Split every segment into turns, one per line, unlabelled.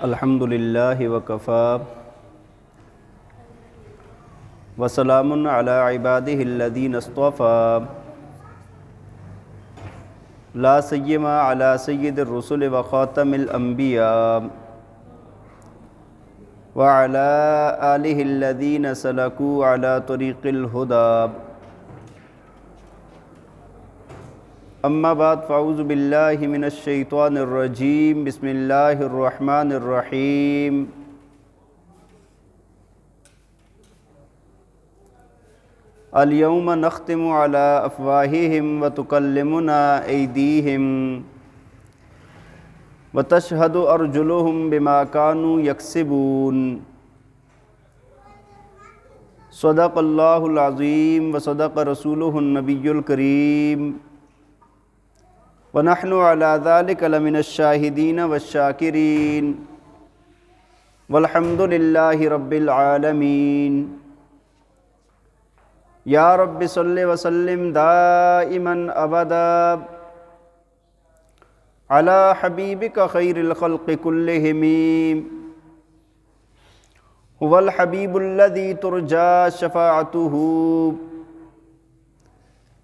الحمد للہ وکفا وسلام علی عبادہ الذین اصطفیٰ لا سیما علی سید الرسل وخاتم الانبیاء وعلی آلہ الذین سلکوا علی طریق الہدی اما بعد فاعوذ باللہ من الشیطان الرجیم بسم اللہ الرحمن الرحیم اليوم نختم على افواہہم وتکلمنا ایدیہم وتشہد ارجلہم بما كانوا یکسبون صدق اللہ العظیم وصدق رسولہ النبی الکریم وَنَحْنُ عَلَى ذَلِكَ لَمِنَ الشَّاهِدِينَ وَالشَّاكِرِينَ وَالْحَمْدُ لِلَّهِ رَبِّ الْعَالَمِينَ یا رب صلی وسلم دائما ابدا علی حبیبک خیر الخلق کلہم هو الحبیب الذی ترجى شفاعته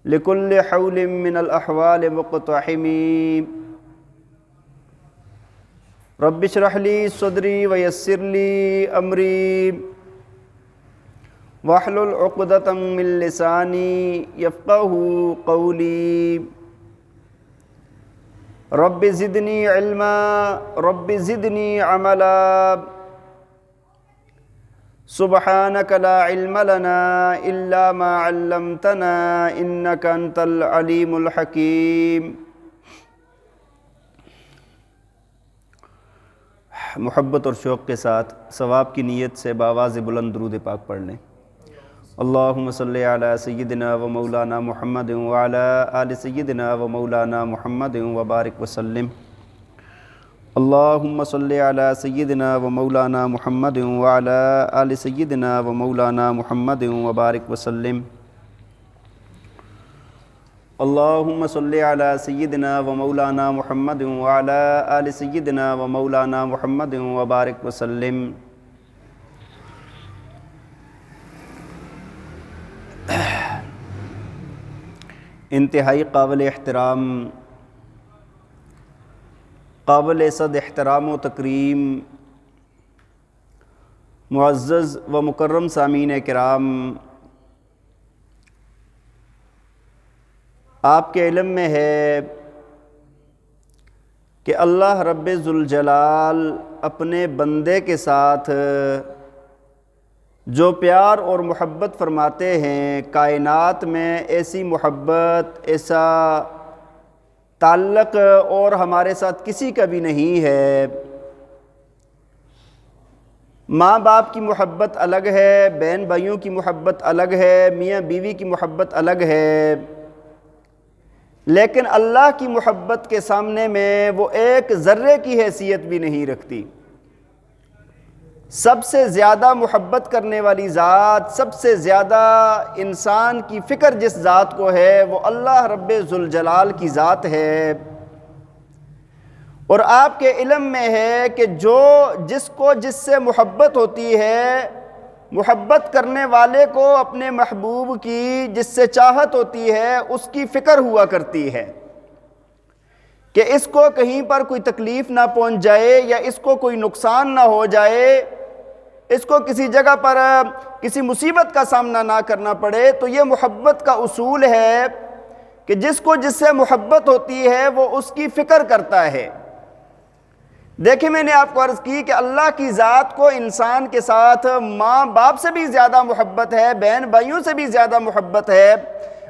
لکل حول من الاحوال مقتحم رب اشرح لی صدری ویسر لی امری واحلل عقدۃ من لسانی یفقہوا قولی رب زدنی علما رب زدنی عملا سبحانک لا علم لنا الا ما علمتنا انک انت العلیم الحکیم۔ محبت اور شوق کے ساتھ ثواب کی نیت سے بآواز بلند درود پاک پڑھ لیں۔ اللہم صلی علی سیدنا و مولانا محمد وعلی آل سیدنا و مولانا محمد وبارک وسلم۔ اللہم صلی علی سیدنا و مولانا محمد وعلی آل سیدنا و مولانا محمد وبارک وسلم۔ اللہم صلی علی سیدنا و مولانا محمد وعلی آل سیدنا و مولانا محمد وبارک وسلم۔ انتہائی قابل احترام، قابل صد احترام و تکریم معزز و مکرم سامعین کرام، آپ کے علم میں ہے کہ اللہ رب ذوالجلال اپنے بندے کے ساتھ جو پیار اور محبت فرماتے ہیں، کائنات میں ایسی محبت، ایسا تعلق اور ہمارے ساتھ کسی کا بھی نہیں ہے۔ ماں باپ کی محبت الگ ہے، بہن بھائیوں کی محبت الگ ہے، میاں بیوی کی محبت الگ ہے، لیکن اللہ کی محبت کے سامنے میں وہ ایک ذرے کی حیثیت بھی نہیں رکھتی۔ سب سے زیادہ محبت کرنے والی ذات، سب سے زیادہ انسان کی فکر جس ذات کو ہے وہ اللہ رب ذوالجلال کی ذات ہے۔ اور آپ کے علم میں ہے کہ جس کو جس سے محبت ہوتی ہے، محبت کرنے والے کو اپنے محبوب کی جس سے چاہت ہوتی ہے اس کی فکر ہوا کرتی ہے کہ اس کو کہیں پر کوئی تکلیف نہ پہنچ جائے یا اس کو کوئی نقصان نہ ہو جائے، اس کو کسی جگہ پر کسی مصیبت کا سامنا نہ کرنا پڑے۔ تو یہ محبت کا اصول ہے کہ جس کو جس سے محبت ہوتی ہے وہ اس کی فکر کرتا ہے۔ دیکھیں، میں نے آپ کو عرض کی کہ اللہ کی ذات کو انسان کے ساتھ ماں باپ سے بھی زیادہ محبت ہے، بہن بھائیوں سے بھی زیادہ محبت ہے،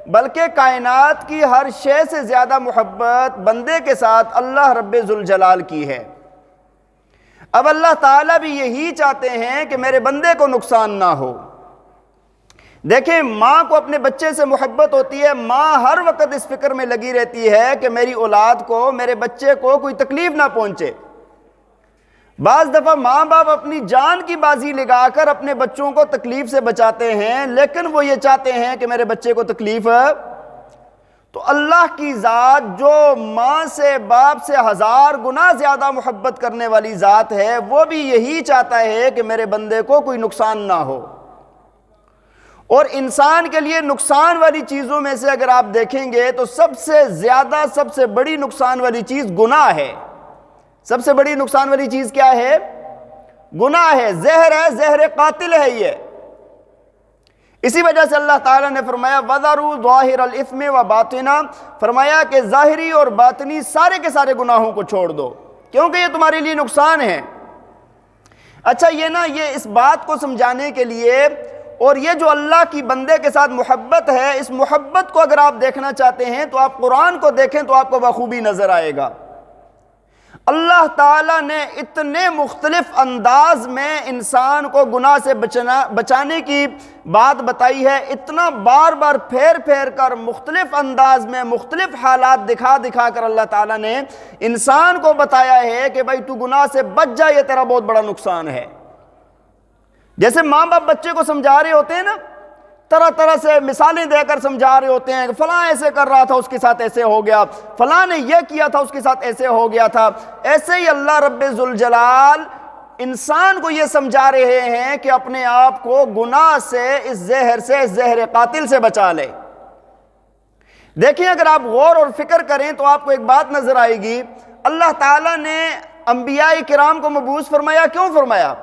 بلکہ کائنات کی ہر شے سے زیادہ محبت بندے کے ساتھ اللہ رب ذوالجلال کی ہے۔ اب اللہ تعالیٰ بھی یہی چاہتے ہیں کہ میرے بندے کو نقصان نہ ہو۔ دیکھیں، ماں کو اپنے بچے سے محبت ہوتی ہے، ماں ہر وقت اس فکر میں لگی رہتی ہے کہ میری اولاد کو، میرے بچے کو کوئی تکلیف نہ پہنچے۔ بعض دفعہ ماں باپ اپنی جان کی بازی لگا کر اپنے بچوں کو تکلیف سے بچاتے ہیں، لیکن وہ یہ چاہتے ہیں کہ میرے بچے کو تکلیف تو اللہ کی ذات جو ماں سے باپ سے 1000 گنا زیادہ محبت کرنے والی ذات ہے، وہ بھی یہی چاہتا ہے کہ میرے بندے کو کوئی نقصان نہ ہو۔ اور انسان کے لیے نقصان والی چیزوں میں سے اگر آپ دیکھیں گے تو سب سے زیادہ سب سے بڑی نقصان والی چیز گناہ ہے۔ سب سے بڑی نقصان والی چیز کیا ہے؟ گناہ ہے، زہر ہے، زہر قاتل ہے یہ۔ اسی وجہ سے اللہ تعالیٰ نے فرمایا وَذَرُوا ظَاهِرَ الْإِثْمِ وَبَاطِنَهُ، فرمایا کہ ظاہری اور باطنی سارے کے سارے گناہوں کو چھوڑ دو کیونکہ یہ تمہارے لیے نقصان ہے۔ اچھا یہ اس بات کو سمجھانے کے لیے، اور یہ جو اللہ کی بندے کے ساتھ محبت ہے، اس محبت کو اگر آپ دیکھنا چاہتے ہیں تو آپ قرآن کو دیکھیں تو آپ کو بخوبی نظر آئے گا۔ اللہ تعالیٰ نے اتنے مختلف انداز میں انسان کو گناہ سے بچانے کی بات بتائی ہے، اتنا بار بار پھیر پھیر کر مختلف انداز میں مختلف حالات دکھا دکھا کر اللہ تعالیٰ نے انسان کو بتایا ہے کہ بھائی تو گناہ سے بچ جا، یہ تیرا بہت بڑا نقصان ہے۔ جیسے ماں باپ بچے کو سمجھا رہے ہوتے ہیں نا، طرح طرح سے مثالیں دے کر سمجھا رہے ہوتے ہیں کہ فلاں ایسے کر رہا تھا اس کے ساتھ ایسے ہو گیا، فلاں نے یہ کیا تھا اس کے ساتھ ایسے ہو گیا تھا۔ ایسے ہی اللہ رب ذوالجلال انسان کو یہ سمجھا رہے ہیں کہ اپنے آپ کو گناہ سے، اس زہر قاتل سے بچا لے۔ دیکھیں اگر آپ غور اور فکر کریں تو آپ کو ایک بات نظر آئے گی، اللہ تعالیٰ نے انبیاء کرام کو مبعوث فرمایا، کیوں فرمایا؟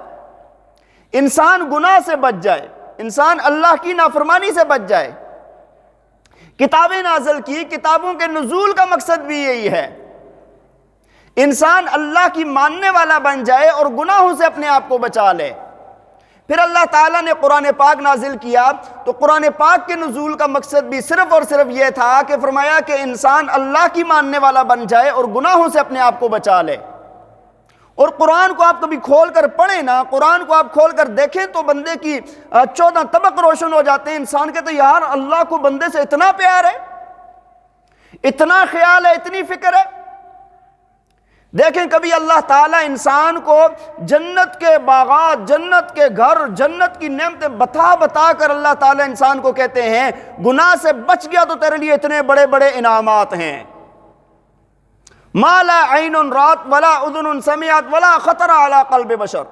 انسان گناہ سے بچ جائے، انسان اللہ کی نافرمانی سے بچ جائے۔ کتابیں نازل کی، کتابوں کے نزول کا مقصد بھی یہی ہے، انسان اللہ کی ماننے والا بن جائے اور گناہوں سے اپنے آپ کو بچا لے۔ پھر اللہ تعالیٰ نے قرآن پاک نازل کیا تو قرآن پاک کے نزول کا مقصد بھی صرف اور صرف یہ تھا کہ فرمایا کہ انسان اللہ کی ماننے والا بن جائے اور گناہوں سے اپنے آپ کو بچا لے۔ اور قرآن کو آپ کبھی کھول کر پڑھیں نا، قرآن کو آپ کھول کر دیکھیں تو بندے کی 14 طبق روشن ہو جاتے ہیں۔ انسان کے تو یار اللہ کو بندے سے اتنا پیار ہے، اتنا خیال ہے، اتنی فکر ہے۔ دیکھیں کبھی اللہ تعالیٰ انسان کو جنت کے باغات، جنت کے گھر، جنت کی نعمتیں بتا بتا کر اللہ تعالیٰ انسان کو کہتے ہیں گناہ سے بچ گیا تو تیرے لیے اتنے بڑے بڑے انعامات ہیں۔ ما لا عین رات ولا اذن سمعت ولا خطر علی قلب بشر۔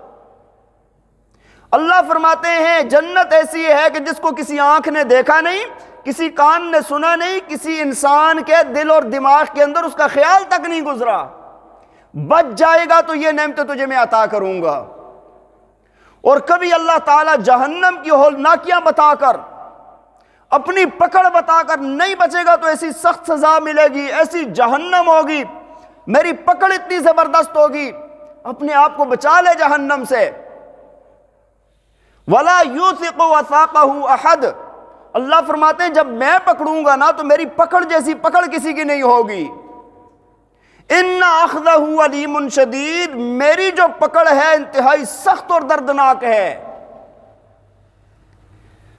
اللہ فرماتے ہیں جنت ایسی ہے کہ جس کو کسی آنکھ نے دیکھا نہیں، کسی کان نے سنا نہیں، کسی انسان کے دل اور دماغ کے اندر اس کا خیال تک نہیں گزرا۔ بچ جائے گا تو یہ نعمتیں تجھے میں عطا کروں گا۔ اور کبھی اللہ تعالیٰ جہنم کی ہولناکیاں بتا کر، اپنی پکڑ بتا کر نہیں بچے گا تو ایسی سخت سزا ملے گی، ایسی جہنم ہوگی، میری پکڑ اتنی زبردست ہوگی، اپنے آپ کو بچا لے جہنم سے۔ وَلَا يُوثِقُ وَثَاقَهُ أَحَدٌ، اللہ فرماتے ہیں جب میں پکڑوں گا نا تو میری پکڑ جیسی پکڑ کسی کی نہیں ہوگی۔ إِنَّ أَخْذَهُ عَلِيمٌ شَدِيدٌ، میری جو پکڑ ہے انتہائی سخت اور دردناک ہے۔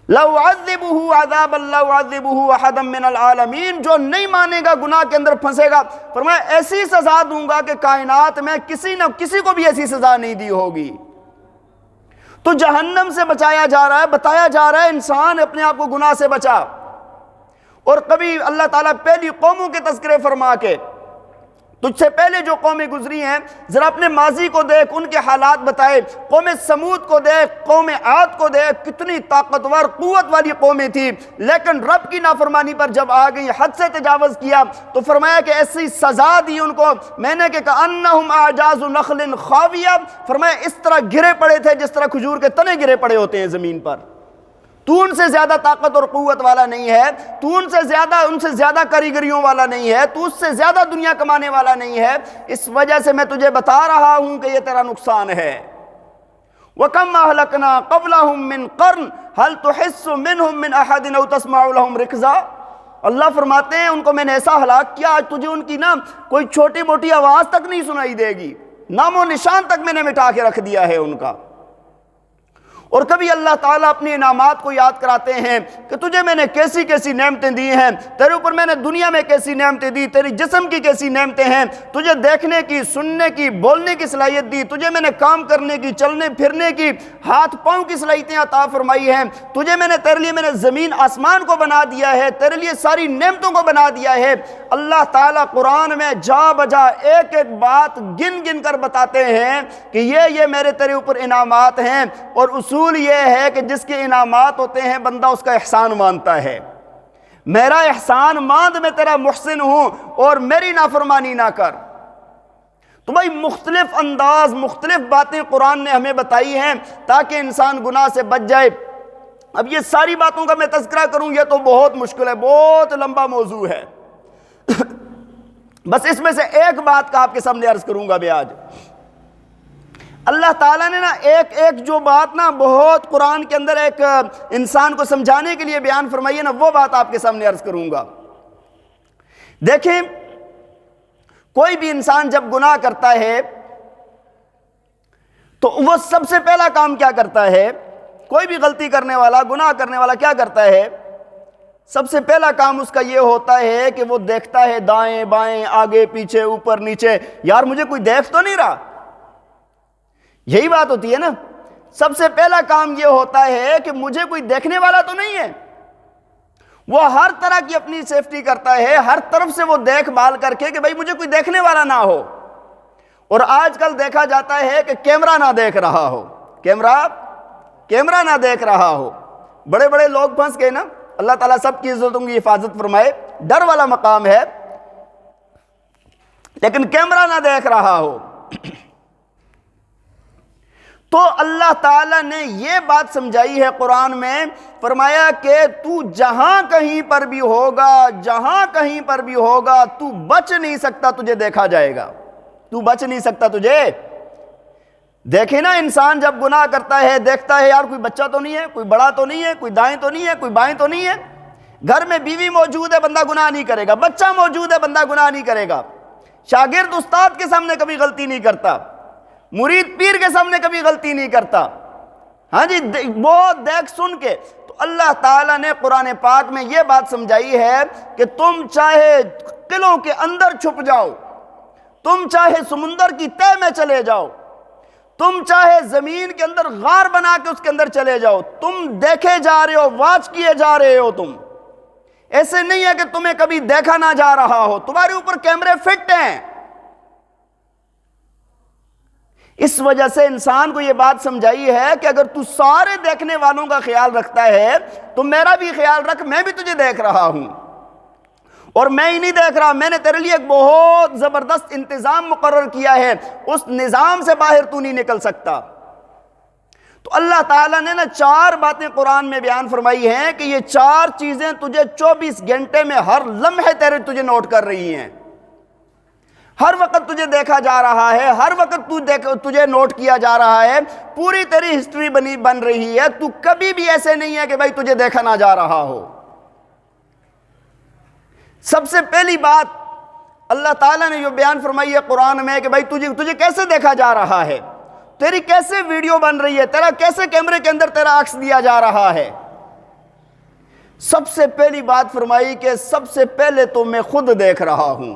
لَوْ عَذِّبُهُ عَذَابًا لَوْ عَذِّبُهُ أَحَدًا مِّنَ الْعَالَمِينَ، جو نہیں مانے گا گناہ کے اندر پھنسے گا، فرمایا ایسی سزا دوں گا کہ کائنات میں کسی نہ کسی کو بھی ایسی سزا نہیں دی ہوگی۔ تو جہنم سے بچایا جا رہا ہے، بتایا جا رہا ہے انسان اپنے آپ کو گناہ سے بچا۔ اور کبھی اللہ تعالیٰ پہلی قوموں کے تذکرے فرما کے تجھ سے پہلے جو قومیں گزری ہیں ذرا اپنے ماضی کو دیکھ، ان کے حالات بتائے۔ قوم سمود کو دیکھ، قوم عاد کو دیکھ، کتنی طاقتور قوت والی قومیں تھی، لیکن رب کی نافرمانی پر جب آ گئی، حد سے تجاوز کیا تو فرمایا کہ ایسی سزا دی ان کو، میں نے کہ کأنہم اعجاز نخل خاویہ، فرمایا اس طرح گرے پڑے تھے جس طرح کھجور کے تنے گرے پڑے ہوتے ہیں زمین پر۔ تو ان سے زیادہ طاقت اور قوت والا نہیں ہے، تو ان سے زیادہ کاریگریوں والا نہیں ہے، تو اس سے زیادہ دنیا کمانے والا نہیں ہے، اس وجہ سے میں تجھے بتا رہا ہوں کہ یہ تیرا نقصان ہے۔ وَكَمْ أَهْلَكْنَا قَبْلَهُمْ مِنْ قَرْنٍ هَلْ تُحِسُّ مِنْهُمْ مِنْ أَحَدٍ أَوْ تَسْمَعُ لَهُمْ رِكْزًا، اللہ فرماتے ہیں ان کو میں نے ایسا ہلاک کیا آج تجھے ان کی نا کوئی چھوٹی موٹی آواز تک نہیں سنائی دے گی، نام و نشان تک میں نے مٹا کے رکھ دیا ہے ان کا۔ اور کبھی اللہ تعالیٰ اپنی انعامات کو یاد کراتے ہیں کہ تجھے میں نے کیسی کیسی نعمتیں دی ہیں، تیرے اوپر میں نے دنیا میں کیسی نعمتیں دی، تیری جسم کی کیسی نعمتیں ہیں، تجھے دیکھنے کی، سننے کی، بولنے کی صلاحیت دی، تجھے میں نے کام کرنے کی، چلنے پھرنے کی، ہاتھ پاؤں کی صلاحیتیں عطا فرمائی ہیں، تجھے میں نے، تیرے لیے میں نے زمین آسمان کو بنا دیا ہے، تیرے لیے ساری نعمتوں کو بنا دیا ہے۔ اللہ تعالیٰ قرآن میں جا بجا ایک ایک بات گن گن کر بتاتے ہیں کہ یہ میرے تیرے اوپر انعامات ہیں، اور اصول یہ ہے کہ جس کے انعامات ہوتے ہیں بندہ اس کا احسان مانتا ہے۔ میرا احسان ماند، میں تیرا محسن ہوں اور میری نافرمانی نہ کر۔ تو بھائی مختلف انداز، مختلف باتیں قرآن نے ہمیں بتائی ہیں تاکہ انسان گناہ سے بچ جائے۔ اب یہ ساری باتوں کا میں تذکرہ کروں یہ تو بہت مشکل ہے، بہت لمبا موضوع ہے۔ بس اس میں سے ایک بات کا آپ کے سامنے عرض کروں گا بھی آج۔ اللہ تعالیٰ نے ایک ایک جو بات بہت قرآن کے اندر ایک انسان کو سمجھانے کے لیے بیان فرمائی ہے وہ بات آپ کے سامنے عرض کروں گا۔ دیکھیں، کوئی بھی انسان جب گناہ کرتا ہے تو وہ سب سے پہلا کام کیا کرتا ہے؟ کوئی بھی غلطی کرنے والا، گناہ کرنے والا کیا کرتا ہے؟ سب سے پہلا کام اس کا یہ ہوتا ہے کہ وہ دیکھتا ہے دائیں بائیں، آگے پیچھے، اوپر نیچے، یار مجھے کوئی دیکھ تو نہیں رہا۔ یہی بات ہوتی ہے نا، سب سے پہلا کام یہ ہوتا ہے کہ مجھے کوئی دیکھنے والا تو نہیں ہے۔ وہ ہر طرح کی اپنی سیفٹی کرتا ہے، ہر طرف سے وہ دیکھ بھال کر کے کہ بھائی مجھے کوئی دیکھنے والا نہ ہو۔ اور آج کل دیکھا جاتا ہے کہ کیمرہ نہ دیکھ رہا ہو، کیمرہ نہ دیکھ رہا ہو۔ بڑے بڑے لوگ پھنس گئے نا، اللہ تعالیٰ سب کی عزتوں کی حفاظت فرمائے، ڈر والا مقام ہے، لیکن کیمرہ نہ دیکھ رہا ہو۔ تو اللہ تعالیٰ نے یہ بات سمجھائی ہے قرآن میں، فرمایا کہ تو جہاں کہیں پر بھی ہوگا تو بچ نہیں سکتا، تجھے دیکھا جائے گا، تو بچ نہیں سکتا تجھے۔ دیکھیں نا، انسان جب گناہ کرتا ہے دیکھتا ہے یار کوئی بچہ تو نہیں ہے، کوئی بڑا تو نہیں ہے، کوئی دائیں تو نہیں ہے، کوئی بائیں تو نہیں ہے، گھر میں بیوی موجود ہے بندہ گناہ نہیں کرے گا، بچہ موجود ہے بندہ گناہ نہیں کرے گا، شاگرد استاد کے سامنے کبھی غلطی نہیں کرتا، مرید پیر کے سامنے کبھی غلطی نہیں کرتا، ہاں جی، بہت دیکھ سن کے۔ تو اللہ تعالیٰ نے قرآن پاک میں یہ بات سمجھائی ہے کہ تم چاہے قلعوں کے اندر چھپ جاؤ، تم چاہے سمندر کی تہہ میں چلے جاؤ، تم چاہے زمین کے اندر غار بنا کے اس کے اندر چلے جاؤ، تم دیکھے جا رہے ہو، واچ کیے جا رہے ہو۔ تم ایسے نہیں ہے کہ تمہیں کبھی دیکھا نہ جا رہا ہو، تمہارے اوپر کیمرے فٹ ہیں۔ اس وجہ سے انسان کو یہ بات سمجھائی ہے کہ اگر تو سارے دیکھنے والوں کا خیال رکھتا ہے تو میرا بھی خیال رکھ، میں بھی تجھے دیکھ رہا ہوں، اور میں ہی نہیں دیکھ رہا، میں نے تیرے لیے ایک بہت زبردست انتظام مقرر کیا ہے، اس نظام سے باہر تو نہیں نکل سکتا۔ تو اللہ تعالیٰ نے 4 باتیں قرآن میں بیان فرمائی ہیں کہ یہ 4 چیزیں تجھے 24 گھنٹے میں ہر لمحے تجھے نوٹ کر رہی ہیں، ہر وقت تجھے دیکھا جا رہا ہے، ہر وقت تجھے نوٹ کیا جا رہا ہے، پوری تیری ہسٹری بن رہی ہے، تو کبھی بھی ایسے نہیں ہے کہ بھائی تجھے دیکھا نہ جا رہا ہو۔ سب سے پہلی بات اللہ تعالیٰ نے جو بیان فرمائی ہے قرآن میں کہ بھائی تجھے کیسے دیکھا جا رہا ہے، تیری کیسے ویڈیو بن رہی ہے، تیرا کیسے کیمرے کے اندر تیرا عکس دیا جا رہا ہے۔ سب سے پہلی بات فرمائی کہ سب سے پہلے تو میں خود دیکھ رہا ہوں۔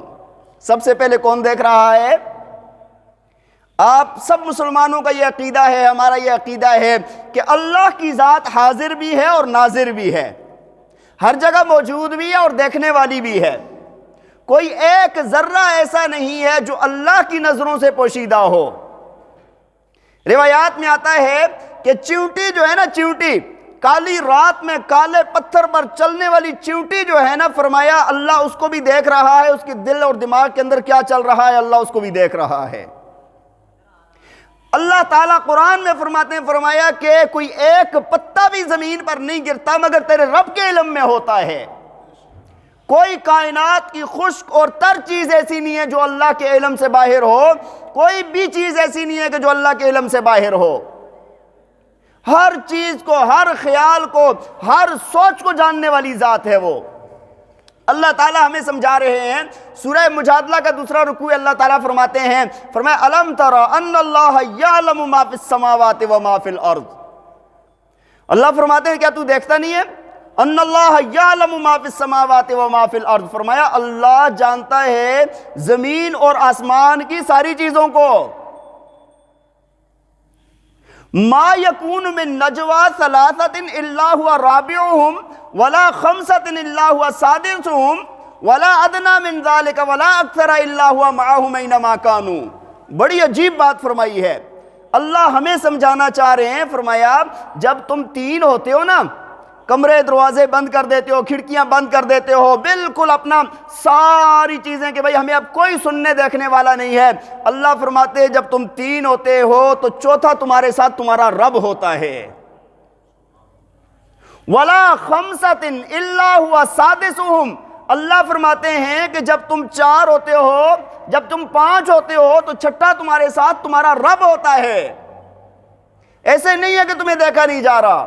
سب سے پہلے کون دیکھ رہا ہے؟ آپ سب مسلمانوں کا یہ عقیدہ ہے، ہمارا یہ عقیدہ ہے کہ اللہ کی ذات حاضر بھی ہے اور ناظر بھی ہے، ہر جگہ موجود بھی ہے اور دیکھنے والی بھی ہے۔ کوئی ایک ذرہ ایسا نہیں ہے جو اللہ کی نظروں سے پوشیدہ ہو۔ روایات میں آتا ہے کہ چیونٹی جو ہے نا، چیونٹی، کالی رات میں کالے پتھر پر چلنے والی چیونٹی جو ہے نا، فرمایا اللہ اس کو بھی دیکھ رہا ہے، اس کے دل اور دماغ کے اندر کیا چل رہا ہے اللہ اس کو بھی دیکھ رہا ہے۔ اللہ تعالیٰ قرآن میں فرماتے ہیں، فرمایا کہ کوئی ایک پتا بھی زمین پر نہیں گرتا مگر تیرے رب کے علم میں ہوتا ہے۔ کوئی کائنات کی خشک اور تر چیز ایسی نہیں ہے جو اللہ کے علم سے باہر ہو، کوئی بھی چیز ایسی نہیں ہے کہ جو اللہ کے علم سے باہر ہو۔ ہر چیز کو، ہر خیال کو، ہر سوچ کو جاننے والی ذات ہے وہ۔ اللہ تعالیٰ ہمیں سمجھا رہے ہیں، سورہ مجادلہ کا 2 رکوع اللہ تعالیٰ فرماتے ہیں، فرمایا الم تر ان اللہ یعلم ما فی السماوات و ما فی الارض۔ اللہ فرماتے ہیں کیا تو دیکھتا نہیں ہے؟ ان اللہ یعلم ما فی السماوات و ما فی الارض، فرمایا اللہ جانتا ہے زمین اور آسمان کی ساری چیزوں کو۔ ما یکون من نجوا ثلاثۃ الا هو رابعهم ولا خمسۃ الا هو سادسهم ولا ادنى من ذلك ولا اکثر الا هو معهم اينما كانوا۔ بڑی عجیب بات فرمائی ہے، اللہ ہمیں سمجھانا چاہ رہے ہیں، فرمایا جب تم تین ہوتے ہو نا، کمرے دروازے بند کر دیتے ہو، کھڑکیاں بند کر دیتے ہو، بالکل اپنا ساری چیزیں کہ بھئی ہمیں اب کوئی سننے دیکھنے والا نہیں ہے، اللہ فرماتے ہیں جب تم تین ہوتے ہو تو چوتھا تمہارے ساتھ تمہارا رب ہوتا ہے۔ وَلَا خَمْسَةٍ إِلَّا هُوَ سَادِسُهُمْ، اللہ فرماتے ہیں کہ جب تم چار ہوتے ہو، جب تم پانچ ہوتے ہو تو چھٹا تمہارے ساتھ تمہارا رب ہوتا ہے۔ ایسے نہیں ہے کہ تمہیں دیکھا نہیں جا رہا۔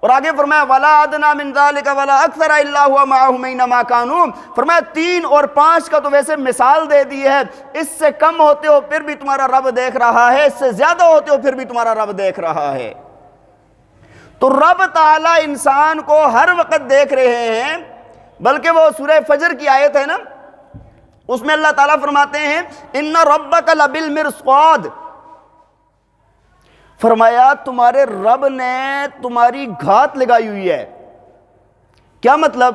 اور آگے فرمایا وَلَا أَدْنَىٰ مِن ذَلِكَ وَلَا أَكْثَرَ إِلَّا هُوَ مَعَهُمْ أَيْنَمَا كَانُوا، فرمایا تین اور پانچ کا تو ویسے مثال دے دی ہے، اس سے کم ہوتے ہو پھر بھی تمہارا رب دیکھ رہا ہے، اس سے زیادہ ہوتے ہو پھر بھی تمہارا رب دیکھ رہا ہے۔ تو رب تعالیٰ انسان کو ہر وقت دیکھ رہے ہیں، بلکہ وہ سورہ فجر کی آیت ہے نا، اس میں اللہ تعالیٰ فرماتے ہیں اِنَّ رَبَّكَ لَبِالْمِرْصَادِ، فرمایا تمہارے رب نے تمہاری گھات لگائی ہوئی ہے۔ کیا مطلب؟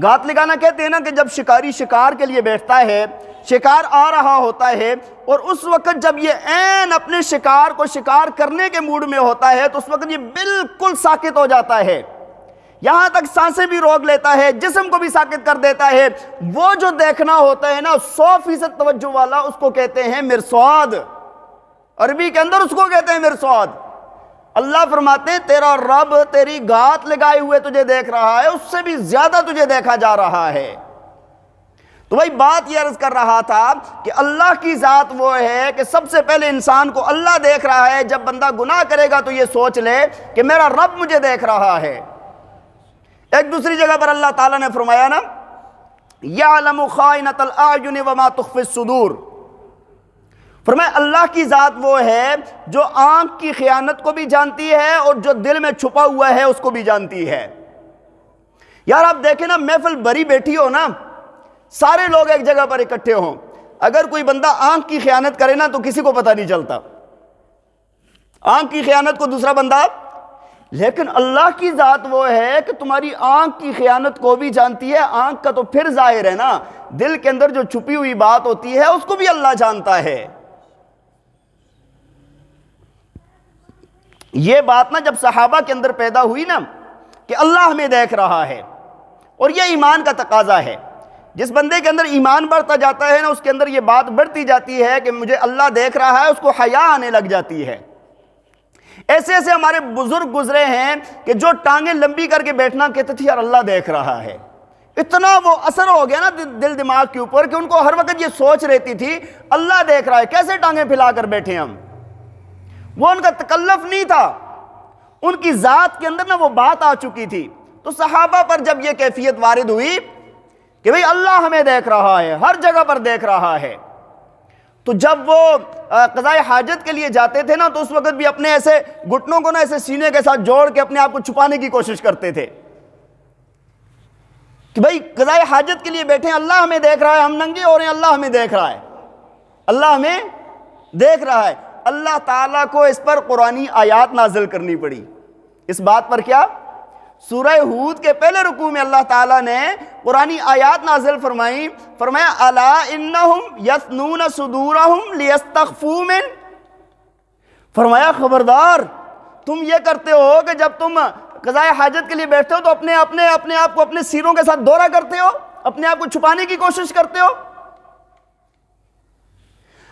گھات لگانا کہتے ہیں نا کہ جب شکاری شکار کے لیے بیٹھتا ہے، شکار آ رہا ہوتا ہے، اور اس وقت جب یہ عین اپنے شکار کو شکار کرنے کے موڈ میں ہوتا ہے تو اس وقت یہ بالکل ساکت ہو جاتا ہے، یہاں تک سانسیں بھی روک لیتا ہے، جسم کو بھی ساکت کر دیتا ہے۔ وہ جو دیکھنا ہوتا ہے نا 100% توجہ والا، اس کو کہتے ہیں مرصاد، عربی کے اندر اس کو کہتے ہیں مرصاد۔ اللہ فرماتے ہیں تیرا رب تیری گھات لگائے ہوئے تجھے دیکھ رہا ہے، اس سے بھی زیادہ تجھے دیکھا جا رہا ہے۔ تو بھائی بات یہ عرض کر رہا تھا کہ اللہ کی ذات وہ ہے کہ سب سے پہلے انسان کو اللہ دیکھ رہا ہے، جب بندہ گناہ کرے گا تو یہ سوچ لے کہ میرا رب مجھے دیکھ رہا ہے۔ ایک دوسری جگہ پر اللہ تعالیٰ نے فرمایا نا یعلم خائنۃ الاعین وما تخفی الصدور، فرمایا اللہ کی ذات وہ ہے جو آنکھ کی خیانت کو بھی جانتی ہے اور جو دل میں چھپا ہوا ہے اس کو بھی جانتی ہے۔ یار آپ دیکھیں نا، محفل بری بیٹھی ہو نا، سارے لوگ ایک جگہ پر اکٹھے ہوں، اگر کوئی بندہ آنکھ کی خیانت کرے نا تو کسی کو پتہ نہیں چلتا، آنکھ کی خیانت کو دوسرا بندہ، لیکن اللہ کی ذات وہ ہے کہ تمہاری آنکھ کی خیانت کو بھی جانتی ہے۔ آنکھ کا تو پھر ظاہر ہے نا، دل کے اندر جو چھپی ہوئی بات ہوتی ہے اس کو بھی اللہ جانتا ہے۔ یہ بات نا جب صحابہ کے اندر پیدا ہوئی نا کہ اللہ ہمیں دیکھ رہا ہے، اور یہ ایمان کا تقاضا ہے، جس بندے کے اندر ایمان بڑھتا جاتا ہے نا اس کے اندر یہ بات بڑھتی جاتی ہے کہ مجھے اللہ دیکھ رہا ہے، اس کو حیا آنے لگ جاتی ہے۔ ایسے ایسے ہمارے بزرگ گزرے ہیں کہ جو ٹانگیں لمبی کر کے بیٹھنا کہتے تھے یار اللہ دیکھ رہا ہے، اتنا وہ اثر ہو گیا نا دل دماغ کے اوپر کہ ان کو ہر وقت یہ سوچ رہتی تھی اللہ دیکھ رہا ہے، کیسے ٹانگیں پھیلا کر بیٹھے ہم۔ وہ ان کا تکلف نہیں تھا، ان کی ذات کے اندر نا وہ بات آ چکی تھی۔ تو صحابہ پر جب یہ کیفیت وارد ہوئی کہ بھئی اللہ ہمیں دیکھ رہا ہے، ہر جگہ پر دیکھ رہا ہے، تو جب وہ قضاء حاجت کے لیے جاتے تھے نا تو اس وقت بھی اپنے ایسے گھٹنوں کو نا ایسے سینے کے ساتھ جوڑ کے اپنے آپ کو چھپانے کی کوشش کرتے تھے کہ بھئی قضاء حاجت کے لیے بیٹھے ہیں، اللہ ہمیں دیکھ رہا ہے، ہم ننگے ہو رہے ہیں، اللہ ہمیں دیکھ رہا ہے، اللہ ہمیں دیکھ رہا ہے۔ اللہ تعالیٰ کو اس پر قرآنی آیات نازل کرنی پڑی، اس بات پر کیا؟ سورہ ہود کے پہلے رکوع میں اللہ تعالیٰ نے قرآنی آیات نازل فرمائی، فرمایا الا انہم یثنون صدورہم لیستخفوا من، فرمایا خبردار تم یہ کرتے ہو کہ جب تم قضاء حاجت کے لیے بیٹھتے ہو تو اپنے آپ کو اپنے سینوں کے ساتھ دورہ کرتے ہو، اپنے آپ کو چھپانے کی کوشش کرتے ہو۔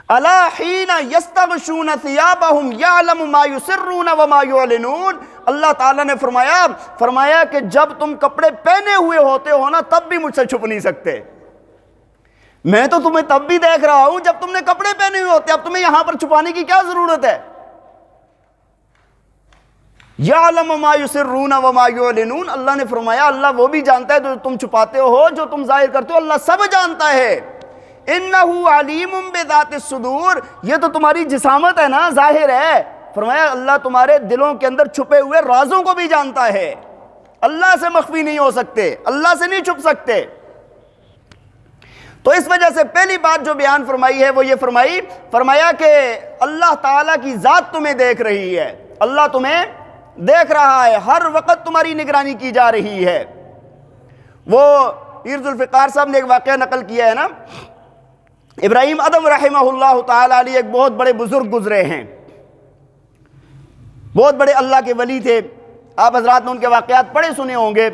الا حین یستغشون ثیابہم یعلم ما یسرون وما یعلنون، اللہ تعالیٰ نے فرمایا کہ جب تم کپڑے پہنے ہوئے ہوتے ہو نا تب بھی مجھ سے چھپ نہیں سکتے، میں تو تمہیں تب بھی دیکھ رہا ہوں جب تم نے کپڑے پہنے ہوئے ہوتے، اب تمہیں یہاں پر چھپانے کی کیا ضرورت ہے؟ یعلم ما یسرون وما یعلنون، اللہ نے فرمایا اللہ وہ بھی جانتا ہے جو تم چھپاتے ہو، جو تم ظاہر کرتے ہو، اللہ سب جانتا ہے۔ انہ علیم بذات الصدور، یہ تو تمہاری جسامت ہے نا، ظاہر ہے، فرمایا اللہ تمہارے دلوں کے اندر چھپے ہوئے رازوں کو بھی جانتا ہے، اللہ سے مخفی نہیں ہو سکتے، اللہ سے نہیں چھپ سکتے۔ تو اس وجہ سے پہلی بات جو بیان فرمائی ہے وہ یہ فرمایا کہ اللہ تعالیٰ کی ذات تمہیں دیکھ رہی ہے، اللہ تمہیں دیکھ رہا ہے، ہر وقت تمہاری نگرانی کی جا رہی ہے۔ وہ پیر ذوالفقار صاحب نے ایک واقعہ نقل کیا ہے نا، ابراہیم ادم رحمہ اللہ تعالیٰ علیہ ایک بہت بڑے بزرگ گزرے ہیں، بہت بڑے اللہ کے ولی تھے، آپ حضرات نے ان کے واقعات پڑھے سنے ہوں گے۔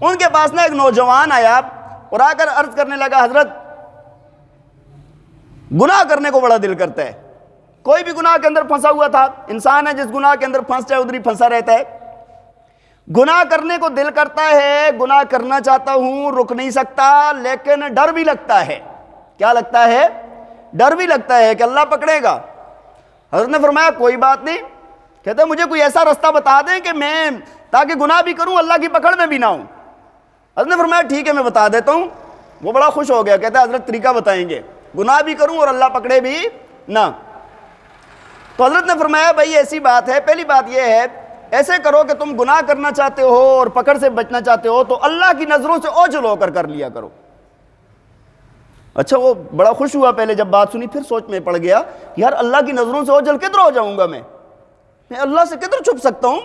ان کے پاس نا ایک نوجوان آیا اور آ کر عرض کرنے لگا، حضرت گناہ کرنے کو بڑا دل کرتا ہے، کوئی بھی گناہ کے اندر پھنسا ہوا تھا، انسان ہے جس گناہ کے اندر پھنس جائے ادھر ہی پھنسا رہتا ہے، گناہ کرنے کو دل کرتا ہے، گناہ کرنا چاہتا ہوں، رک نہیں سکتا، لیکن ڈر بھی لگتا ہے۔ کیا لگتا ہے؟ ڈر بھی لگتا ہے کہ اللہ پکڑے گا۔ حضرت نے فرمایا کوئی بات نہیں، کہتے ہیں مجھے کوئی ایسا رستہ بتا دیں کہ میں تاکہ گناہ بھی کروں اللہ کی پکڑ میں بھی نہ ہوں۔ حضرت نے فرمایا ٹھیک ہے میں بتا دیتا ہوں۔ وہ بڑا خوش ہو گیا، کہتا ہے حضرت طریقہ بتائیں گے، گناہ بھی کروں اور اللہ پکڑے بھی نہ۔ تو حضرت نے فرمایا بھائی ایسی بات ہے، پہلی بات یہ ہے ایسے کرو کہ تم گناہ کرنا چاہتے ہو اور پکڑ سے بچنا چاہتے ہو تو اللہ کی نظروں سے اوجھل ہو کر لیا کرو۔ اچھا وہ بڑا خوش ہوا پہلے جب بات سنی، پھر سوچ میں پڑ گیا یار اللہ کی نظروں سے اوجھل کدھر ہو جاؤں گا، میں اللہ سے کدھر چھپ سکتا ہوں،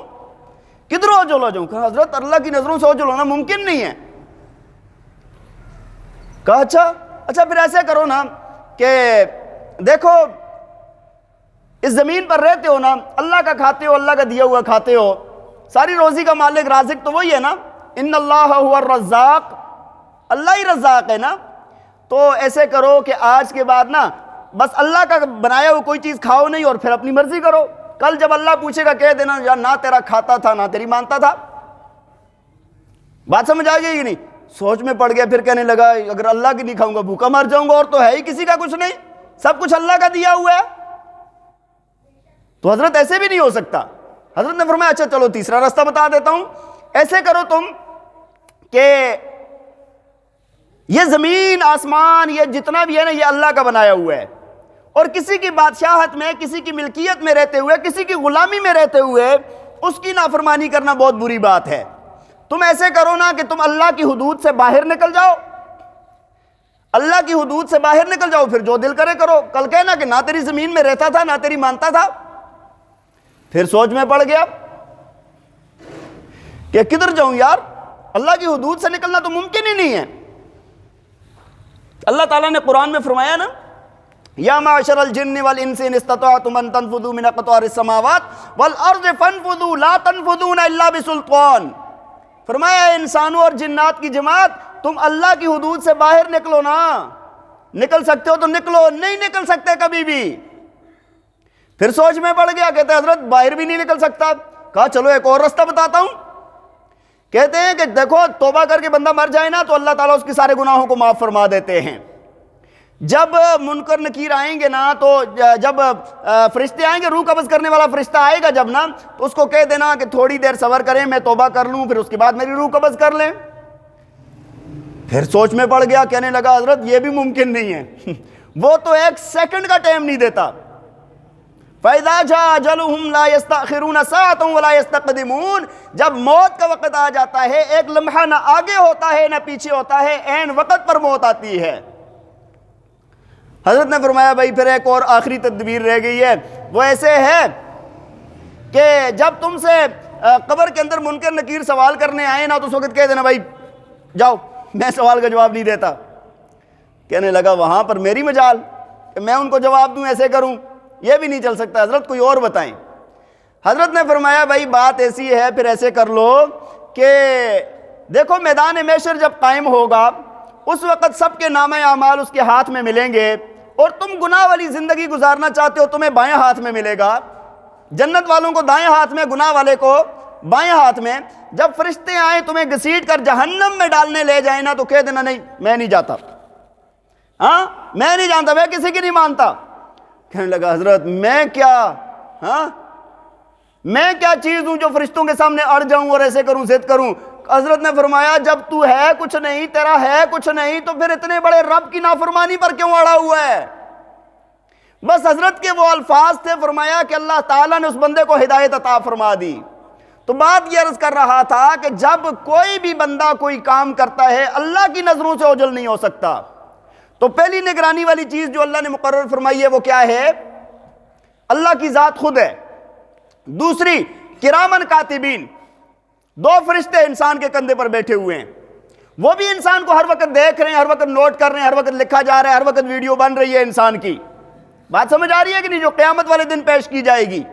کدھر اوجھل ہو جاؤں؟ کہا حضرت اللہ کی نظروں سے اوجھل ہونا ممکن نہیں ہے۔ کہا اچھا پھر ایسے کرو نا کہ دیکھو اس زمین پر رہتے ہو نا، اللہ کا کھاتے ہو، اللہ کا دیا ہوا کھاتے ہو، ساری روزی کا مالک رازق تو وہی ہے نا، ان اللہ هو الرزاق، اللہ ہی رزاق ہے نا۔ تو ایسے کرو کہ آج کے بعد نا بس اللہ کا بنایا ہوا کوئی چیز کھاؤ نہیں اور پھر اپنی مرضی کرو، کل جب اللہ پوچھے گا کہہ دینا یار نہ تیرا کھاتا تھا نہ تیری مانتا تھا۔ بات سمجھ آ گئی کہ نہیں؟ سوچ میں پڑ گیا، پھر کہنے لگا اگر اللہ کی نہیں کھاؤں گا بھوکا مر جاؤں گا، اور تو ہے ہی کسی کا کچھ نہیں، سب کچھ اللہ کا دیا ہوا ہے۔ تو حضرت ایسے بھی نہیں ہو سکتا۔ حضرت نے فرمایا اچھا چلو تیسرا راستہ بتا دیتا ہوں، ایسے کرو تم کہ یہ زمین آسمان یہ جتنا بھی ہے نا یہ اللہ کا بنایا ہوا ہے، اور کسی کی بادشاہت میں، کسی کی ملکیت میں رہتے ہوئے، کسی کی غلامی میں رہتے ہوئے اس کی نافرمانی کرنا بہت بری بات ہے۔ تم ایسے کرو نا کہ تم اللہ کی حدود سے باہر نکل جاؤ، اللہ کی حدود سے باہر نکل جاؤ، پھر جو دل کرے کرو، کل کہنا کہ نہ تیری زمین میں رہتا تھا نہ تیری مانتا تھا۔ پھر سوچ میں پڑ گیا کہ کدھر جاؤں یار، اللہ کی حدود سے نکلنا تو ممکن ہی نہیں ہے۔ اللہ تعالیٰ نے قرآن میں فرمایا نا یا معشر الجن والانس ان استطعتم ان تنفذوا من اقطار السماوات والارض فانفذوا لا تنفذون الا بسلطان، فرمایا انسانوں اور جنات کی جماعت تم اللہ کی حدود سے باہر نکلو نا، نکل سکتے ہو تو نکلو، نہیں نکل سکتے کبھی بھی۔ پھر سوچ میں پڑ گیا، کہتے ہیں حضرت باہر بھی نہیں نکل سکتا۔ کہا چلو ایک اور راستہ بتاتا ہوں۔ کہتے ہیں کہ دیکھو توبہ کر کے بندہ مر جائے نا تو اللہ تعالیٰ اس کے سارے گناہوں کو معاف فرما دیتے ہیں۔ جب منکر نکیر آئیں گے نا تو جب فرشتے آئیں گے، روح قبض کرنے والا فرشتہ آئے گا جب نا تو اس کو کہہ دینا کہ تھوڑی دیر صبر کریں میں توبہ کر لوں، پھر اس کے بعد میری روح قبض کر لیں۔ پھر سوچ میں پڑ گیا، کہنے لگا حضرت یہ بھی ممکن نہیں ہے، وہ تو ایک سیکنڈ کا ٹائم نہیں دیتا۔ فَإِذَا جَاءَ أَجَلُهُمْ لَا يَسْتَأْخِرُونَ سَاعَةً وَلَا يَسْتَقْدِمُونَ، جب موت کا وقت آ جاتا ہے ایک لمحہ نہ آگے ہوتا ہے نہ پیچھے ہوتا ہے، عین وقت پر موت آتی ہے۔ حضرت نے فرمایا بھائی پھر ایک اور آخری تدبیر رہ گئی ہے، وہ ایسے ہے کہ جب تم سے قبر کے اندر منکر نکیر سوال کرنے آئے نا تو اس وقت کہہ دینا بھائی جاؤ میں سوال کا جواب نہیں دیتا۔ کہنے لگا وہاں پر میری مجال کہ میں ان کو جواب دوں، ایسے کروں، یہ بھی نہیں چل سکتا، حضرت کوئی اور بتائیں۔ حضرت نے فرمایا بھائی بات ایسی ہے، پھر ایسے کر لو کہ دیکھو میدان محشر جب قائم ہوگا اس وقت سب کے نامہ اعمال اس کے ہاتھ میں ملیں گے، اور تم گناہ والی زندگی گزارنا چاہتے ہو تمہیں بائیں ہاتھ میں ملے گا، جنت والوں کو دائیں ہاتھ میں، گناہ والے کو بائیں ہاتھ میں۔ جب فرشتے آئیں تمہیں گھسیٹ کر جہنم میں ڈالنے لے جائیں نا تو کہہ دینا نہیں میں نہیں جاتا، ہاں میں نہیں جانتا، میں کسی کی نہیں مانتا۔ کہنے لگا حضرت میں کیا چیز ہوں جو فرشتوں کے سامنے اڑ جاؤں اور ایسے کروں ضد کروں؟ حضرت نے فرمایا جب تو ہے کچھ نہیں، تیرا ہے کچھ نہیں، تو پھر اتنے بڑے رب کی نافرمانی پر کیوں اڑا ہوا ہے؟ بس حضرت کے وہ الفاظ تھے، فرمایا کہ اللہ تعالیٰ نے اس بندے کو ہدایت عطا فرما دی۔ تو بات یہ عرض کر رہا تھا کہ جب کوئی بھی بندہ کوئی کام کرتا ہے اللہ کی نظروں سے اوجھل نہیں ہو سکتا۔ تو پہلی نگرانی والی چیز جو اللہ نے مقرر فرمائی ہے وہ کیا ہے؟ اللہ کی ذات خود ہے۔ دوسری، کرامن کاتبین، 2 فرشتے انسان کے کندھے پر بیٹھے ہوئے ہیں، وہ بھی انسان کو ہر وقت دیکھ رہے ہیں، ہر وقت نوٹ کر رہے ہیں، ہر وقت لکھا جا رہا ہے، ہر وقت ویڈیو بن رہی ہے انسان کی۔ بات سمجھ آ رہی ہے کہ نہیں؟ جو قیامت والے دن پیش کی جائے گی،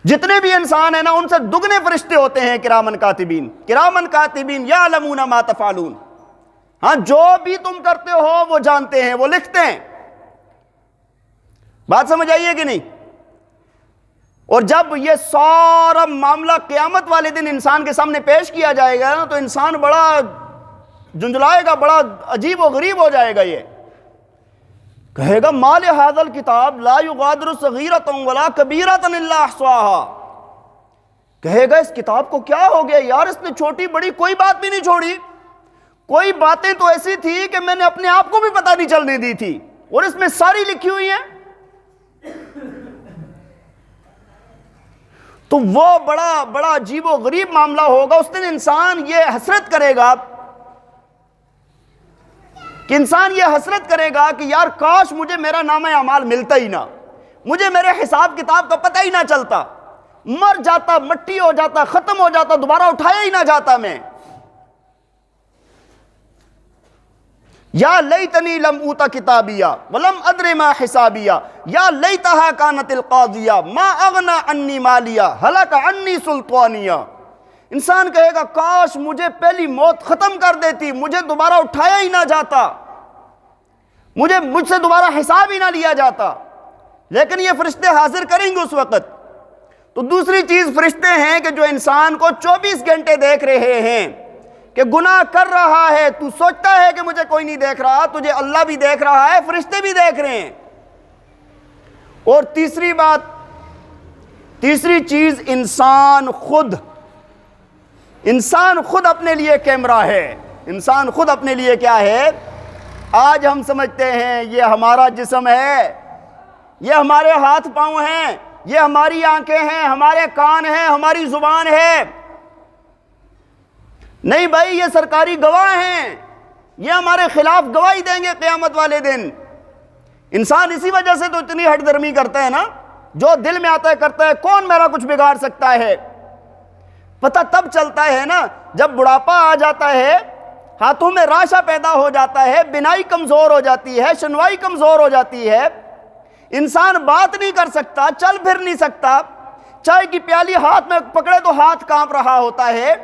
جتنے بھی انسان ہیں نا ان سے دگنے فرشتے ہوتے ہیں کرامن کاتبین۔ کرامن کاتبین یعلمون ما تفعلون، ہاں جو بھی تم کرتے ہو وہ جانتے ہیں، وہ لکھتے ہیں۔ بات سمجھ آئیے کہ نہیں؟ اور جب یہ سارا معاملہ قیامت والے دن انسان کے سامنے پیش کیا جائے گا نا تو انسان بڑا جنجلائے گا، بڑا عجیب و غریب ہو جائے گا، یہ کہے گا ما لہذا الکتاب لا یغادر صغیرۃ ولا کبیرۃ الا احصاها، کہے گا اس کتاب کو کیا ہو گیا یار، اس نے چھوٹی بڑی کوئی بات بھی نہیں چھوڑی، کوئی باتیں تو ایسی تھی کہ میں نے اپنے آپ کو بھی پتہ نہیں چلنے دی تھی اور اس میں ساری لکھی ہوئی ہیں۔ تو وہ بڑا عجیب و غریب معاملہ ہوگا۔ اس دن انسان یہ حسرت کرے گا کہ یار کاش مجھے میرا نامہ اعمال ملتا ہی نہ، مجھے میرے حساب کتاب کا پتہ ہی نہ چلتا، مر جاتا، مٹی ہو جاتا، ختم ہو جاتا، دوبارہ اٹھایا ہی نہ جاتا میں۔ یا لیتنی لم اوت کتابیہ ولم ادر ما حسابیہ یا لیتہا کانت القاضیہ ما اغنی عنی مالیہ ہلک عنی سلطانیہ۔ انسان کہے گا کاش مجھے پہلی موت ختم کر دیتی، مجھے دوبارہ اٹھایا ہی نہ جاتا، مجھ سے دوبارہ حساب ہی نہ لیا جاتا۔ لیکن یہ فرشتے حاضر کریں گے اس وقت۔ تو دوسری چیز فرشتے ہیں کہ جو انسان کو 24 گھنٹے دیکھ رہے ہیں کہ گناہ کر رہا ہے، تو سوچتا ہے کہ مجھے کوئی نہیں دیکھ رہا، تجھے اللہ بھی دیکھ رہا ہے، فرشتے بھی دیکھ رہے ہیں۔ اور تیسری چیز انسان خود اپنے لیے کیمرہ ہے۔ انسان خود اپنے لیے کیا ہے؟ آج ہم سمجھتے ہیں یہ ہمارا جسم ہے، یہ ہمارے ہاتھ پاؤں ہیں، یہ ہماری آنکھیں ہیں، ہمارے کان ہیں، ہماری زبان ہے۔ نہیں بھائی، یہ سرکاری گواہ ہیں، یہ ہمارے خلاف گواہی دیں گے قیامت والے دن۔ انسان اسی وجہ سے تو اتنی ہٹ درمی کرتا ہے نا، جو دل میں آتا ہے کرتا ہے، کون میرا کچھ بگاڑ سکتا ہے؟ پتہ تب چلتا ہے نا جب بڑھاپا آ جاتا ہے، ہاتھوں میں راشا پیدا ہو جاتا ہے، بینائی کمزور ہو جاتی ہے، شنوائی کمزور ہو جاتی ہے، انسان بات نہیں کر سکتا، چل پھر نہیں سکتا، چائے کی پیالی ہاتھ میں پکڑے تو ہاتھ کانپ رہا ہوتا ہے۔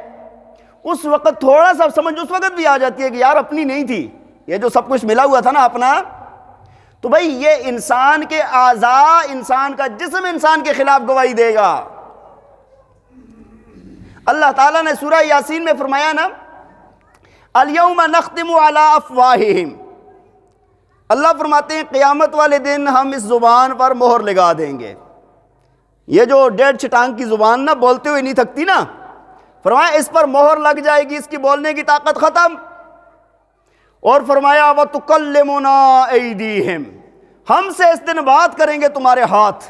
اس وقت تھوڑا سا سمجھ اس وقت بھی آ جاتی ہے کہ یار اپنی نہیں تھی، یہ جو سب کچھ ملا ہوا تھا نا اپنا۔ تو بھائی یہ انسان کے اعضاء، انسان کا جسم انسان کے خلاف گواہی دے گا۔ اللہ تعالیٰ نے سورہ یاسین میں فرمایا نا الیوم نختم علی افواہہم، اللہ فرماتے ہیں قیامت والے دن ہم اس زبان پر مہر لگا دیں گے۔ یہ جو 1.5 چٹانگ کی زبان نا بولتے ہوئے نہیں تھکتی نا، فرمایا اس پر مہر لگ جائے گی، اس کی بولنے کی طاقت ختم۔ اور فرمایا وَتُكَلِّمُنَا أَيْدِيهِمْ، ہم سے اس دن بات کریں گے تمہارے ہاتھ۔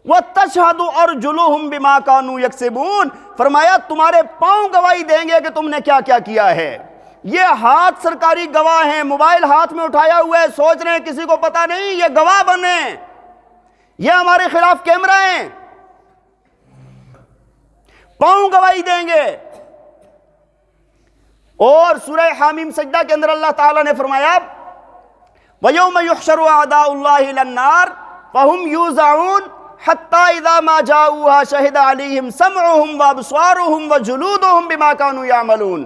وَتَشْهَدُ أَرْجُلُهُمْ بِمَا كَانُوا يَكْسِبُونَ، فرمایا تمہارے پاؤں گواہی دیں گے کہ تم نے کیا کیا کیا ہے۔ یہ ہاتھ سرکاری گواہ ہیں، موبائل ہاتھ میں اٹھایا ہوا ہے، سوچ رہے ہیں کسی کو پتہ نہیں، یہ گواہ بنے، یہ ہمارے خلاف کیمرہ ہیں، پاؤں گواہی دیں گے۔ اور سورہ حامیم سجدہ کے اندر اللہ تعالیٰ نے فرمایا وَيَوْمَ يُحْشَرُ أَعْدَاءُ اللَّهِ إِلَى النَّارِ فَهُمْ يُوزَعُونَ حَتَّى إِذَا مَا جَاءُوهَا شَهِدَ عَلَيْهِمْ سَمْعُهُمْ وَأَبْصَارُهُمْ وَجُلُودُهُمْ بِمَا كَانُوا يَعْمَلُونَ۔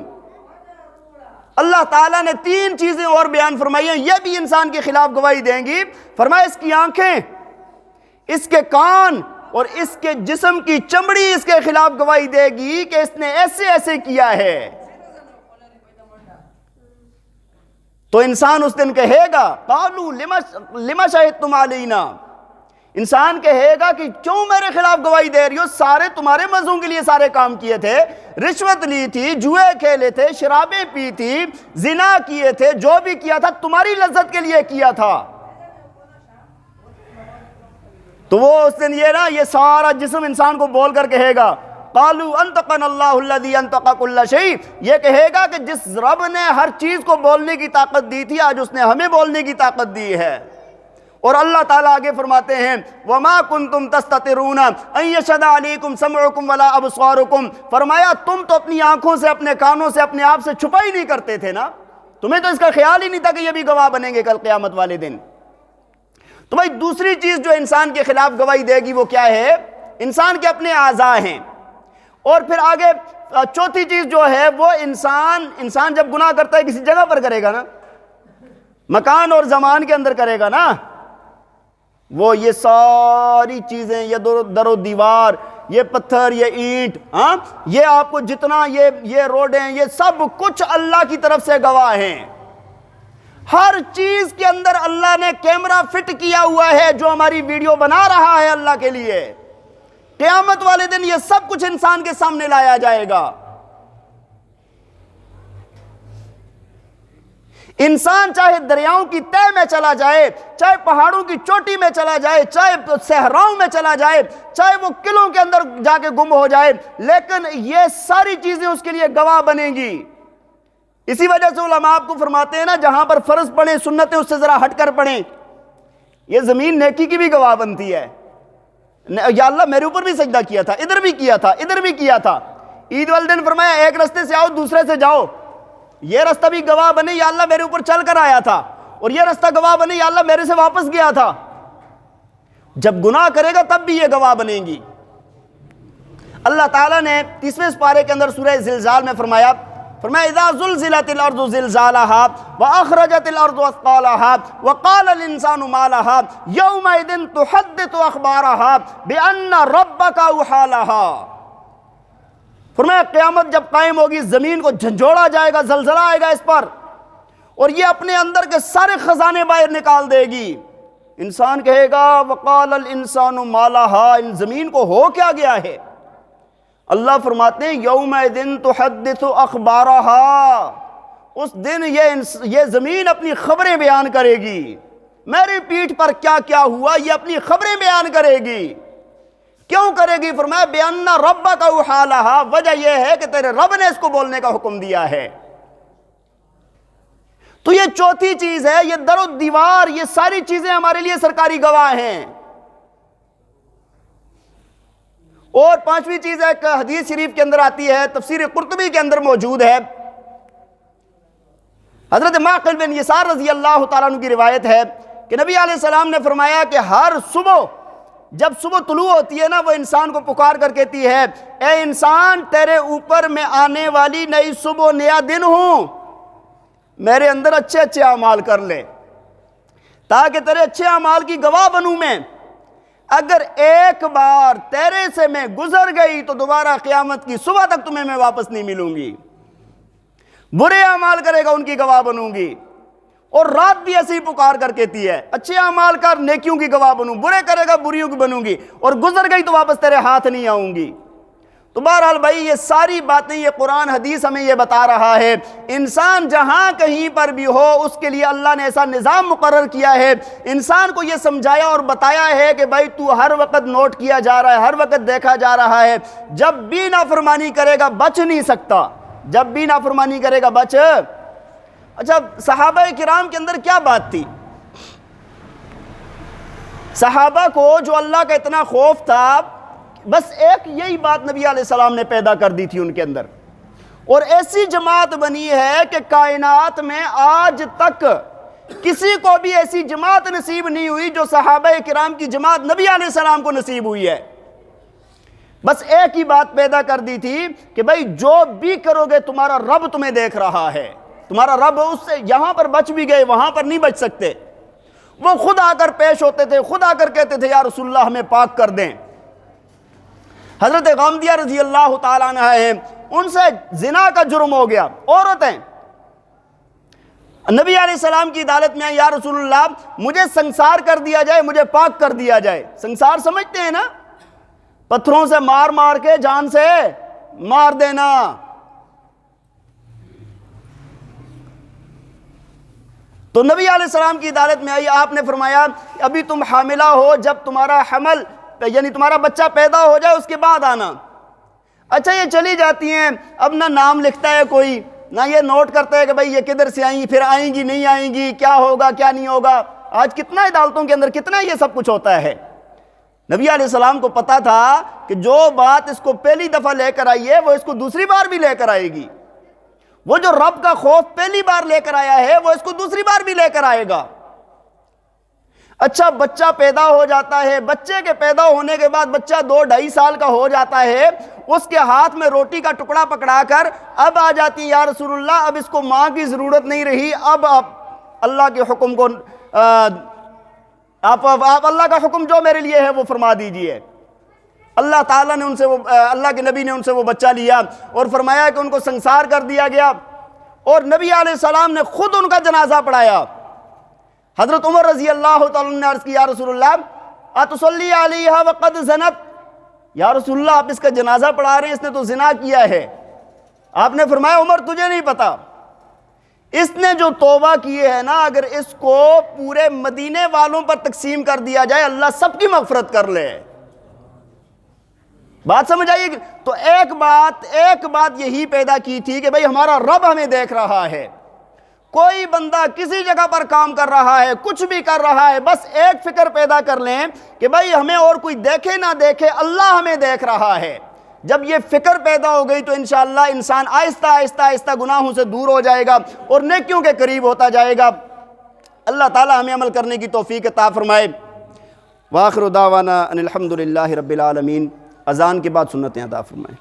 اللہ تعالیٰ نے 3 چیزیں اور بیان فرمائی ہیں، یہ بھی انسان کے خلاف گواہی دیں گی۔ فرمایا اس کی آنکھیں، اس کے کان اور اس کے جسم کی چمڑی اس کے خلاف گواہی دے گی کہ اس نے ایسے ایسے کیا ہے۔ تو انسان اس دن کہے گا قالوا لما شہدتم علینا، انسان کہے گا کہ کیوں میرے خلاف گواہی دے رہی ہو، سارے تمہارے مزوں کے لیے سارے کام کیے تھے، رشوت لی تھی، جوئے کھیلے تھے، شرابیں پی تھی، زنا کیے تھے، جو بھی کیا تھا تمہاری لذت کے لیے کیا تھا۔ تو وہ اس دن یہ سارا جسم انسان کو بول کر کہے گا قالوا انطقنا اللہ الذی انطق کل شیء، یہ کہے گا کہ جس رب نے ہر چیز کو بولنے کی طاقت دی تھی آج اس نے ہمیں بولنے کی طاقت دی ہے۔ اور اللہ تعالیٰ آگے فرماتے ہیں وما کنتم تستترون ان یشهد علیکم سمعکم ولا ابصارکم، فرمایا تم تو اپنی آنکھوں سے، اپنے کانوں سے، اپنے آپ سے چھپا ہی نہیں کرتے تھے نا، تمہیں تو اس کا خیال ہی نہیں تھا کہ یہ بھی گواہ بنیں گے کل قیامت والے دن۔ تو بھائی دوسری چیز جو انسان کے خلاف گواہی دے گی وہ کیا ہے؟ انسان کے اپنے اعضاء ہیں۔ اور پھر آگے چوتھی چیز جو ہے وہ انسان جب گناہ کرتا ہے کسی جگہ پر کرے گا نا، مکان اور زمان کے اندر کرے گا نا، وہ یہ ساری چیزیں، یہ در و دیوار، یہ پتھر، یہ اینٹ، یہ آپ کو جتنا یہ روڈیں، یہ سب کچھ اللہ کی طرف سے گواہ ہیں۔ ہر چیز کے اندر اللہ نے کیمرہ فٹ کیا ہوا ہے جو ہماری ویڈیو بنا رہا ہے اللہ کے لیے۔ قیامت والے دن یہ سب کچھ انسان کے سامنے لایا جائے گا۔ انسان چاہے دریاؤں کی تہہ میں چلا جائے، چاہے پہاڑوں کی چوٹی میں چلا جائے، چاہے صحراؤں میں چلا جائے، چاہے وہ قلعوں کے اندر جا کے گم ہو جائے، لیکن یہ ساری چیزیں اس کے لیے گواہ بنیں گی۔ اسی وجہ سے علماء آپ کو فرماتے ہیں نا، جہاں پر فرض پڑھیں سنتیں اس سے ذرا ہٹ کر پڑھیں۔ یہ زمین نیکی کی بھی گواہ بنتی ہے، یا اللہ میرے اوپر بھی سجدہ کیا تھا، ادھر بھی کیا تھا، ادھر بھی کیا تھا۔ عید والے دن فرمایا ایک رستے سے آؤ دوسرے سے جاؤ، یہ رستہ بھی گواہ بنے یا اللہ میرے اوپر چل کر آیا تھا، اور یہ رستہ گواہ بنے یا اللہ میرے سے واپس گیا تھا۔ جب گناہ کرے گا تب بھی یہ گواہ بنیں گی۔ اللہ تعالیٰ نے 30ویں سپارے کے اندر سورہ زلزال میں فرمایا اذا زلزلت الارض زلزالها واخرجت الارض اثقالها وقال الانسان ما لها يومئذ تحدث اخبارها بان ربك اوحى لها، فرمایا قیامت جب قائم ہوگی زمین کو جھنجھوڑا جائے گا، زلزلہ آئے گا اس پر، اور یہ اپنے اندر کے سارے خزانے باہر نکال دے گی۔ انسان کہے گا وقال الانسان ما لها، ان زمین کو ہو کیا گیا ہے؟ اللہ فرماتے ہیں یومئذ تحدث اخبارها، اس دن یہ زمین اپنی خبریں بیان کرے گی۔ میری پیٹھ پر کیا کیا ہوا یہ اپنی خبریں بیان کرے گی۔ کیوں کرے گی؟ فرمایا بِأَنَّ رَبَّكَ أَوْحَىٰ لَهَا، وجہ یہ ہے کہ تیرے رب نے اس کو بولنے کا حکم دیا ہے۔ تو یہ چوتھی چیز ہے، یہ در و دیوار، یہ ساری چیزیں ہمارے لیے سرکاری گواہ ہیں۔ اور پانچویں چیز ہے کہ حدیث شریف کے اندر آتی ہے، تفسیر قرطبی کے اندر موجود ہے، حضرت معقل بن یسار رضی اللہ تعالیٰ عنہ کی روایت ہے کہ نبی علیہ السلام نے فرمایا کہ ہر صبح جب صبح طلوع ہوتی ہے نا، وہ انسان کو پکار کر کہتی ہے اے انسان تیرے اوپر میں آنے والی نئی صبح، نیا دن ہوں، میرے اندر اچھے اچھے اعمال کر لے تاکہ تیرے اچھے اعمال کی گواہ بنوں میں۔ اگر ایک بار تیرے سے میں گزر گئی تو دوبارہ قیامت کی صبح تک تمہیں میں واپس نہیں ملوں گی۔ برے اعمال کرے گا ان کی گواہ بنوں گی، اور رات بھی ایسے ہی پکار کر کہتی ہے اچھے اعمال کر نیکیوں کی گواہ بنوں، برے کرے گا بریوں کی بنوں گی، اور گزر گئی تو واپس تیرے ہاتھ نہیں آؤں گی۔ تو بہرحال بھائی یہ ساری باتیں، یہ قرآن حدیث ہمیں یہ بتا رہا ہے انسان جہاں کہیں پر بھی ہو اس کے لیے اللہ نے ایسا نظام مقرر کیا ہے، انسان کو یہ سمجھایا اور بتایا ہے کہ بھائی تو ہر وقت نوٹ کیا جا رہا ہے، ہر وقت دیکھا جا رہا ہے، جب بھی نافرمانی کرے گا بچ نہیں سکتا، جب بھی نافرمانی کرے گا بچ۔ اچھا صحابہ کرام کے اندر کیا بات تھی؟ صحابہ کو جو اللہ کا اتنا خوف تھا، بس ایک یہی بات نبی علیہ السلام نے پیدا کر دی تھی ان کے اندر، اور ایسی جماعت بنی ہے کہ کائنات میں آج تک کسی کو بھی ایسی جماعت نصیب نہیں ہوئی جو صحابہ کرام کی جماعت نبی علیہ السلام کو نصیب ہوئی ہے۔ بس ایک ہی بات پیدا کر دی تھی کہ بھائی جو بھی کرو گے تمہارا رب تمہیں دیکھ رہا ہے، تمہارا رب اس سے یہاں پر بچ بھی گئے وہاں پر نہیں بچ سکتے۔ وہ خود آ کر پیش ہوتے تھے، خود آ کر کہتے تھے یا رسول اللہ ہمیں پاک کر دیں۔ حضرت غامدیہ رضی اللہ تعالیٰ عنہ ہیں، ان سے زنا کا جرم ہو گیا، عورتیں نبی علیہ السلام کی عدالت میں یا رسول اللہ مجھے سنسار کر دیا جائے، مجھے پاک کر دیا جائے۔ سنسار سمجھتے ہیں نا، پتھروں سے مار مار کے جان سے مار دینا۔ تو نبی علیہ السلام کی عدالت میں آئی، آپ نے فرمایا ابھی تم حاملہ ہو، جب تمہارا حمل یعنی تمہارا بچہ پیدا ہو جائے اس کے بعد آنا۔ اچھا یہ چلی جاتی ہیں، اب نہ نام لکھتا ہے کوئی، نہ یہ نوٹ کرتا ہے کہ بھئی یہ کدھر سے آئیں، پھر آئیں گی نہیں آئیں گی، کیا ہوگا کیا نہیں ہوگا۔ آج کتنا عدالتوں کے اندر کتنا یہ سب کچھ ہوتا ہے۔ نبی علیہ السلام کو پتا تھا کہ جو بات اس کو پہلی دفعہ لے کر آئی ہے وہ اس کو دوسری بار بھی لے کر آئے گی، وہ جو رب کا خوف پہلی بار لے کر آیا ہے وہ اس کو دوسری بار بھی لے کر آئے گا۔ اچھا بچہ پیدا ہو جاتا ہے، بچے کے پیدا ہونے کے بعد بچہ 2-2.5 سال کا ہو جاتا ہے، اس کے ہاتھ میں روٹی کا ٹکڑا پکڑا کر اب آ جاتی یا رسول اللہ اب اس کو ماں کی ضرورت نہیں رہی، اب آپ اللہ کے حکم کو آپ اللہ کا حکم جو میرے لیے ہے وہ فرما دیجئے۔ اللہ تعالیٰ نے ان سے اللہ کے نبی نے ان سے وہ بچہ لیا اور فرمایا کہ ان کو سنسار کر دیا گیا، اور نبی علیہ السلام نے خود ان کا جنازہ پڑھایا۔ حضرت عمر رضی اللہ تعالیٰ نے عرض کی یا رسول اللہ اتصلی علیہا وقد زنت، یا رسول اللہ آپ اس کا جنازہ پڑھا رہے ہیں، اس نے تو زنا کیا ہے۔ آپ نے فرمایا عمر تجھے نہیں پتا، اس نے جو توبہ کیے ہے نا، اگر اس کو پورے مدینے والوں پر تقسیم کر دیا جائے اللہ سب کی مغفرت کر لے۔ بات سمجھ آئیے؟ تو ایک بات یہی پیدا کی تھی کہ بھئی ہمارا رب ہمیں دیکھ رہا ہے۔ کوئی بندہ کسی جگہ پر کام کر رہا ہے، کچھ بھی کر رہا ہے، بس ایک فکر پیدا کر لیں کہ بھئی ہمیں اور کوئی دیکھے نہ دیکھے اللہ ہمیں دیکھ رہا ہے۔ جب یہ فکر پیدا ہو گئی تو انشاءاللہ انسان آہستہ آہستہ آہستہ گناہوں سے دور ہو جائے گا اور نیکیوں کے قریب ہوتا جائے گا۔ اللہ تعالی ہمیں عمل کرنے کی توفیق عطا فرمائے۔ وآخر دعوانا ان الحمدللہ رب العالمین۔ اذان کے بعد سنتیں عطا فرمائے۔